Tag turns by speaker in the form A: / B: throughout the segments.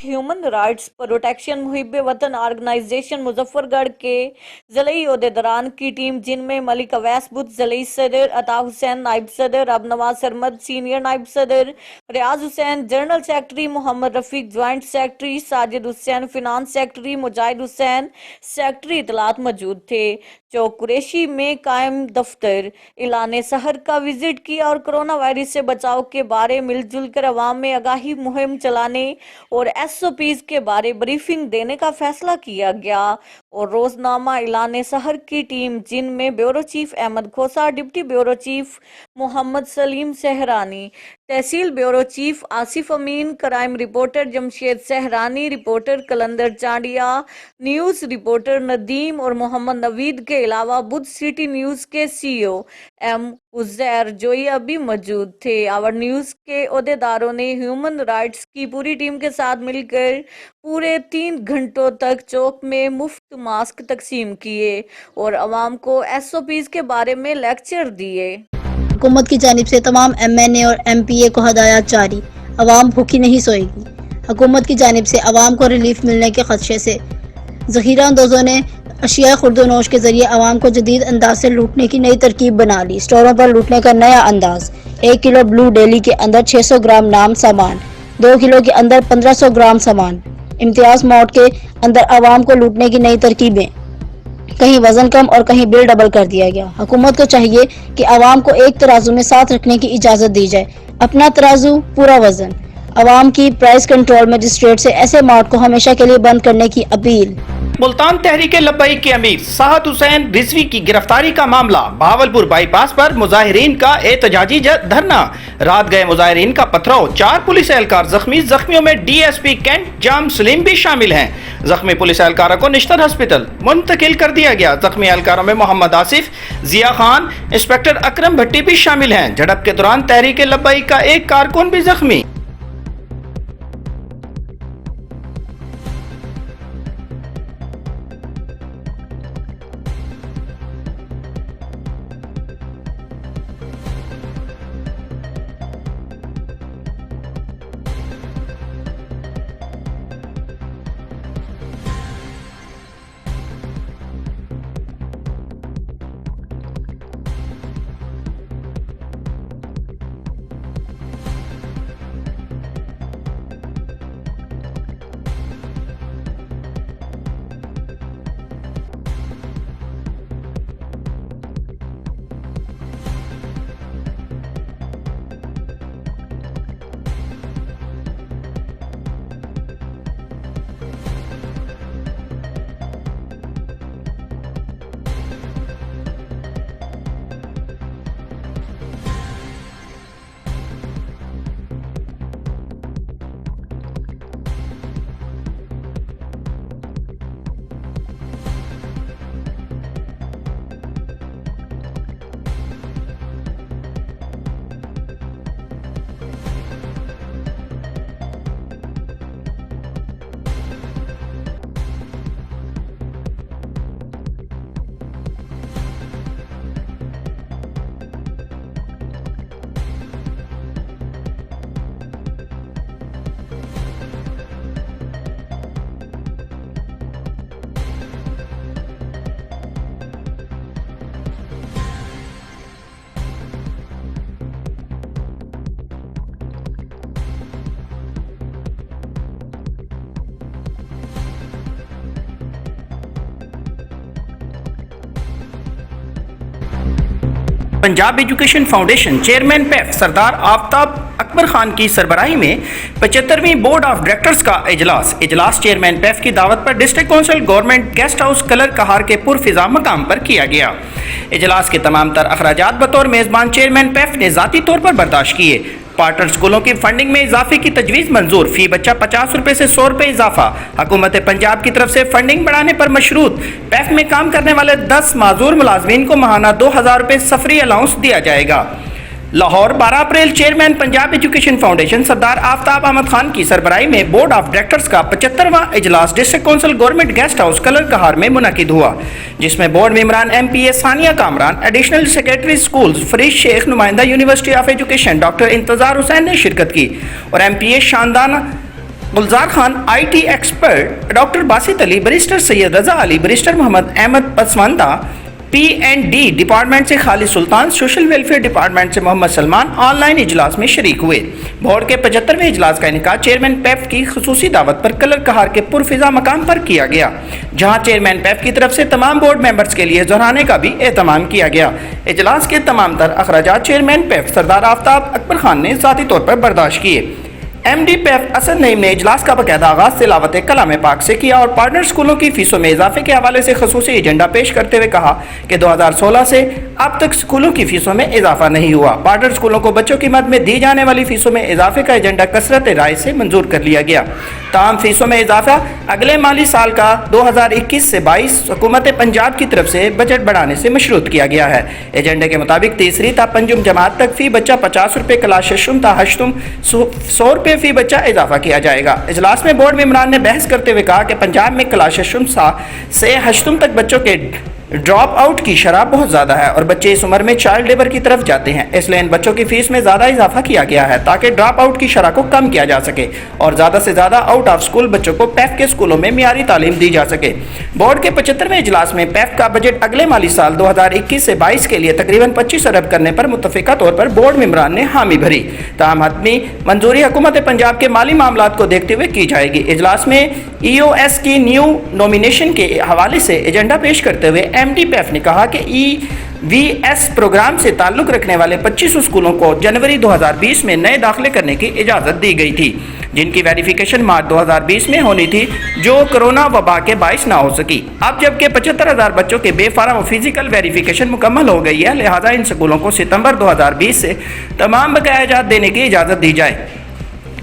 A: Human rights protection मुहिब वतन organisation Muzaffargarh के ज़िलई ओहदेदारान की टीम जिनमें मलिक अवैस बुद्ध ज़िलई सदर, अता हुसैन नायब सदर, अबनवाज सरमद सीनियर नायब सदर, Riaz Hussain general secretary, Mohammad Rafiq joint secretary, Sajid Hussain finance secretary, Mujahid Hussain secretary इतलात मौजूद थे। चौक कुरैशी में कायम दफ्तर इलाने सहर का विजिट किया और कोरोना वायरस से बचाव के बारे मिलजुल कर अवाम में आगाही मुहिम चलाने और SOPs के बारे ब्रीफिंग देने का फैसला किया गया। और रोजनामा इलाने सहर की टीम जिनमें bureau chief Ahmed Khosa, deputy bureau chief Mohammad Saleem Sahrani, tehsil bureau chief Asif Ameen, crime reporter Jamshed Sahrani, reporter Qalandar Chandia, news reporter Nadeem और मोहम्मद नवीद के अलावा बुध सिटी न्यूज के CEO M उज़ैर जोया भी मौजूद थे। आवर न्यूज के ओहदेदारों ने ह्यूमन राइट्स की पूरी टीम के साथ मिलकर पूरे 3 घंटों तक चौक में मुफ्त मास्क तकसीम किए और अवाम को SOPs के बारे में लेक्चर दिए।
B: हुकूमत की जानिब से तमाम MNA और MPA को हदायत जारी, अवाम भूखी नहीं सोएगी। हुकूमत की जानिब से अवाम को रिलीफ मिलने के खदशे से ज़ख़ीरा अंदोज़ों ने अशिया खुर्दोनोश के जरिए अवाम को जदीद अंदाज से लूटने की नई तरकीब बना ली। स्टोरों पर लूटने का नया अंदाज, 1 किलो ब्लू डेली के अंदर 600 ग्राम नाम सामान, 2 किलो के अंदर 1500 ग्राम सामान। इम्तियाज मोड के अंदर अवाम को लूटने की नई तरकीबें, कहीं वजन कम और कहीं बिल डबल कर दिया गया। हुकूमत को चाहिए कि अवाम को एक तराजू में साथ रखने की इजाजत दी जाए, अपना तराजू पूरा वजन। अवाम की प्राइस कंट्रोल मजिस्ट्रेट से ऐसे मार्ट को हमेशा के लिए बंद करने की अपील।
C: मुल्तान तहरीक लब्बैक के अमीर साहद हुसैन रिजवी की गिरफ्तारी का मामला, भावलपुर बाईपास पर मुजाहिरीन का एहतजाजी धरना, रात गए मुजाहिरीन का पथराव, 4 पुलिस एहलकार जख्मी, जख्मियों में DSP कैंट जाम सलीम भी शामिल हैं। जख्मी पुलिस एहलकारों को निश्तर हॉस्पिटल मुंतकिल कर दिया गया। जख्मी एहलकारों में मोहम्मद आसिफ, जिया खान, इंस्पेक्टर अकरम भट्टी भी शामिल हैं। झड़प के दौरान तहरीक लब्बैक का एक कारकुन भी जख्मी। Punjab education foundation chairman PEF Sardar Aftab Akbar Khan की सरबराही में 75वीं बोर्ड ऑफ डायरेक्टर्स का इजलास चेयरमैन पैफ की दावत पर district council government guest house Kallar Kahar के पुरफिजा मकाम पर किया गया। इजलास के तमाम तर अखराजात बतौर मेजबान चेयरमैन पैफ ने जाती तौर पर बर्दाश्त किए। पार्टनर स्कूलों की फंडिंग में इजाफे की तजवीज़ मंजूर, फी बच्चा 50 रुपए से 100 रुपए इजाफा। हुकूमत पंजाब की तरफ से फंडिंग बढ़ाने पर मशरूत पैफ में काम करने वाले 10 माजूर मुलाजमीन को माहाना 2000 रुपए सफरी अलाउंस दिया जाएगा। Lahore 12 April chairman Punjab education foundation Sardar Aftab Ahmed Khan की सरबराही में बोर्ड ऑफ डायरेक्टर्स का 75वां इजलास district council government guest house Kallar Kahar में मुनकिद हुआ, जिसमें बोर्ड मेंबरान MPA Sania Kamran, additional secretary schools Farid Sheikh, नुमाइंदा यूनिवर्सिटी ऑफ एजुकेशन डॉक्टर इंतजार हुसैन ने शिरकत की और MPA Shandana Gulzar Khan IT expert, doctor Basit Ali, barrister Syed Raza Ali, barrister Mohammad Ahmed Paswanda, P&D department से Khalid Sultan, social welfare department से मोहम्मद सलमान ऑनलाइन इजलास में शरीक हुए। बोर्ड के 75वें इजलास का इनेकाद चेयरमैन पैफ की खुसूसी दावत पर कलर कहार के पुरफिजा मकाम पर किया गया, जहां चेयरमैन पैफ की तरफ से तमाम बोर्ड मेंबर्स के लिए दोहराने का भी एहतमाम किया गया। इजलास के तमाम तर अखराजात चेयरमैन पैफ सरदार आफ्ताब अकबर खान ने ज़ाती तौर पर बर्दाश्त किए। MD पैफ असद नईम ने इजलास का बाकायदा आगाज तिलावत कलाम पाक से किया और पार्टनर स्कूलों की फीसों में इजाफे के हवाले से खसूसी एजेंडा पेश करते हुए कहा कि 2016 से अब तक स्कूलों की फीसों में इजाफा नहीं हुआ। पार्टनर स्कूलों को बच्चों की मद में दी जाने वाली फीसों में इजाफे का एजेंडा कसरत राय से मंजूर कर लिया गया। तमाम फीसों में इजाफा अगले माली साल का 2021 से 22 हुकूमत पंजाब की तरफ से बजट बढ़ाने से मशरूत किया गया है। एजेंडे के मुताबिक तीसरी ता पंजुम जमात तक फी बच्चा 50 रुपये, क्लास शशुम ता हश्तुम 100 रुपये फी बच्चा इजाफा किया जाएगा। इजलास में बोर्ड मेंबरान ने बहस करते हुए कहा कि पंजाब में क्लास शशुम से हश्तुम तक बच्चों के ड्रॉप आउट की शरह बहुत ज़्यादा है और बच्चे इस उम्र में चाइल्ड लेबर की तरफ जाते हैं, इसलिए इन बच्चों की फीस में ज़्यादा इजाफा किया गया है ताकि ड्रॉप आउट की शरह को कम किया जा सके और ज़्यादा से ज़्यादा आउट ऑफ स्कूल बच्चों को पैफ के स्कूलों में मियारी तालीम दी जा सके। बोर्ड के 75वें इजलास में पैफ का बजट अगले माली साल 2021 से 22 के लिए तकरीबन 25 अरब करने पर मुतफिका तौर पर बोर्ड मेंबरान ने हामी भरी। ताहम हतमी मंजूरी हुकूमत पंजाब के माली मामलात को देखते हुए की जाएगी। इजलास में EOS की न्यू नॉमिनेशन के हवाले से एजेंडा पेश करते हुए MD पैफ ने कहा कि EVS प्रोग्राम से ताल्लुक़ रखने वाले 25 स्कूलों को जनवरी 2020 में नए दाखिले करने की इजाज़त दी गई थी, जिनकी वेरिफिकेशन मार्च 2020 में होनी थी, जो कोरोना वबा के बाइस ना हो सकी। अब जबकि 75,000 बच्चों के बेफारम फिजिकल वेरिफिकेशन मुकम्मल हो गई है, लिहाजा इन स्कूलों को सितंबर 2020 से तमाम बकायाजात देने की इजाज़त दी जाए।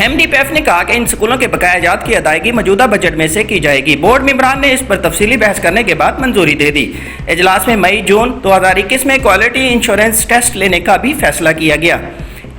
C: MD पैफ ने कहा कि इन स्कूलों के बकायाजात की अदायगी मौजूदा बजट में से की जाएगी। बोर्ड मेंबरान ने इस पर तफसीली बहस करने के बाद मंजूरी दे दी। इजलास में मई जून 2021 में क्वालिटी इंश्योरेंस टेस्ट लेने का भी फैसला किया गया।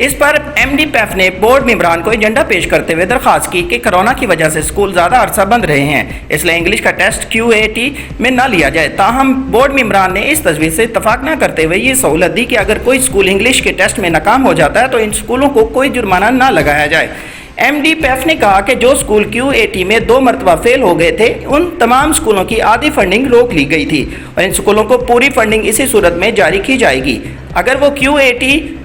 C: इस पर MD पैफ ने बोर्ड मेंबरान को एजेंडा पेश करते हुए दरख्वास्त की कि कोरोना की वजह से स्कूल ज़्यादा अरसा बंद रहे हैं, इसलिए इंग्लिश का टेस्ट QAT में न लिया जाए। ताहम बोर्ड मेंबरान ने इस तजवीज़ से इत्तफाक न करते हुए ये सहूलत दी कि अगर कोई स्कूल इंग्लिश के टेस्ट में नाकाम हो जाता है तो इन स्कूलों को कोई जुर्माना न लगाया जाए। MD पैफ ने कहा कि जो स्कूल QAT में 2 मरतबा फेल हो गए थे, उन तमाम स्कूलों की आधी फंडिंग रोक ली गई थी और इन स्कूलों को पूरी फंडिंग इसी सूरत में जारी की जाएगी अगर वो QAT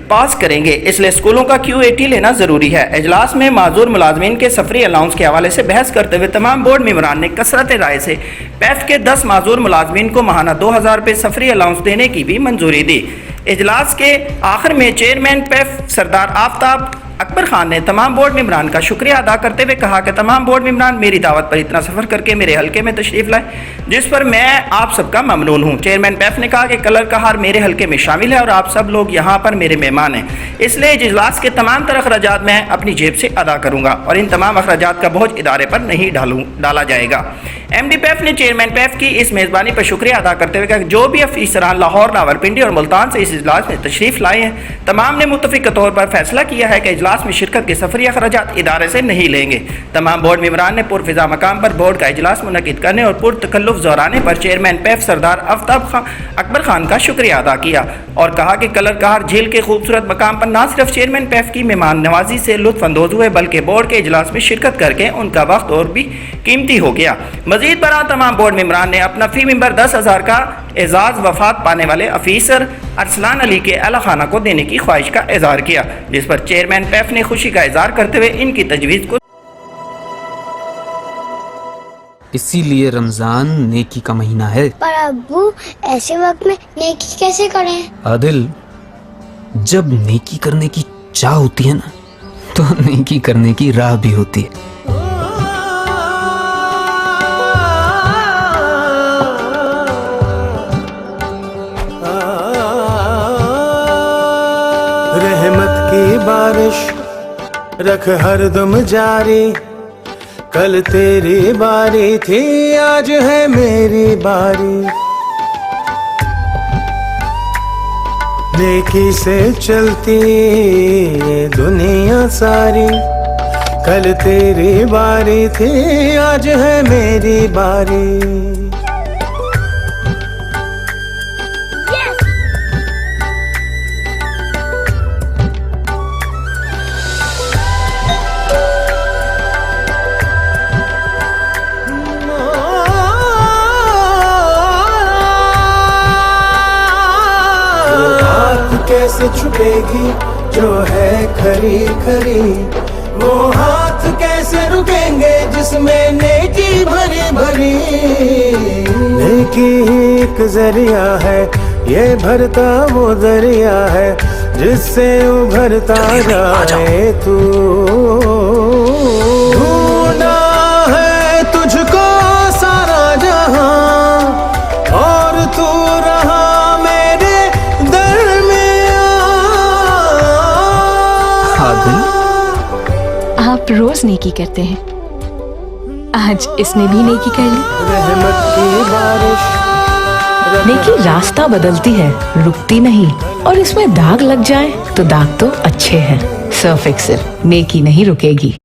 C: पास करेंगे, इसलिए स्कूलों का QAT लेना ज़रूरी है। इजलास में माजूर मुलाजमीन के सफरी अलाउंस के हवाले से बहस करते हुए तमाम बोर्ड मेंबरान ने कसरत राय से पैफ के 10 माजूर मुलाजमीन को माहाना 2000 रुपये सफरी अलाउंस देने की भी मंजूरी दी। इजलास के आखिर में चेयरमैन पैफ सरदार आफ्ताब अकबर खान ने तमाम बोर्ड मेंबरान का शुक्रिया अदा करते हुए कहा कि तमाम बोर्ड मेंबरान मेरी दावत पर इतना सफ़र करके मेरे हलके में तशरीफ़ लाए, जिस पर मैं आप सबका ममनून हूँ। चेयरमैन पैफ ने कहा कि कलर कहार मेरे हलके में शामिल है और आप सब लोग यहाँ पर मेरे मेहमान हैं, इसलिए इजलास के तमाम तर अखराजात मैं अपनी जेब से अदा करूँगा और इन तमाम अखराजात का बोझ इदारे पर नहीं डाला जाएगा। MD पैफ ने चेयरमैन पैफ की इस मेज़बानी पर शुक्रिया अदा करते हुए कहा जो भी अफसरान लाहौर, रावलपिंडी और मुल्तान से इस इजलास में तशरीफ़ लाए हैं, तमाम ने मुत्तफ़िक़ तौर पर फैसला किया है कि इजलास में शिरकत के सफरी अखराजात इदारे से नहीं लेंगे। तमाम बोर्ड मेंबरान ने पुरफिजा मकाम पर बोर्ड का इजलास मुनक़िद करने और पुरतकल्लुफ़ ज़ोराने पर चेयरमैन पैफ सरदार आफ्ताब अकबर खान का शुक्रिया अदा किया और कहा कि कलर कहार झील के खूबसूरत मकाम पर न सिर्फ चेयरमैन पैफ की मेहमान नवाजी से लुत्फ़ अंदोज़ हुए, बल्कि बोर्ड के इजलास में शिरकत करके उनका वक्त और भी कीमती हो गया। मजीद बरा तमाम बोर्ड मेंबरान ने अपना फी मेंबर 10,000 का एजाज़ वफात पाने वाले अफीसर अरसलान अली के अला खाना को देने की ख्वाहिश का इजहार किया, जिस पर चेयरमैन पैफ ने खुशी का इजहार करते हुए इनकी तजवीज़ को
D: इसीलिए रमजान नेकी का महीना है।
E: पर अब्बू ऐसे वक्त में नेकी कैसे करें?
D: आदिल, जब नेकी करने की चाह होती है ना, तो नेकी करने की राह भी होती है।
F: रहमत की बारिश रख हरदम जारी, कल तेरी बारी थी आज है मेरी बारी। नेकी से चलती ये दुनिया सारी, कल तेरी बारी थी आज है मेरी बारी। से छुपेगी जो है खरी खरी, वो हाथ कैसे रुकेंगे जिसमें नेकी भरी भरी। नेकी ही एक जरिया है, ये भरता वो दरिया है, जिससे उभरता जाए तू। ढूंढा है तुझको सारा जहां, और तू रहा मेरे दरमियां।
G: आप रोज नेकी करते हैं, आज इसने भी नेकी कर ली।
F: रहमत की बारिश,
G: नेकी रास्ता बदलती है, रुकती नहीं। और इसमें दाग लग जाए तो दाग तो अच्छे हैं। सर्फ एक्सेल, नेकी नहीं रुकेगी।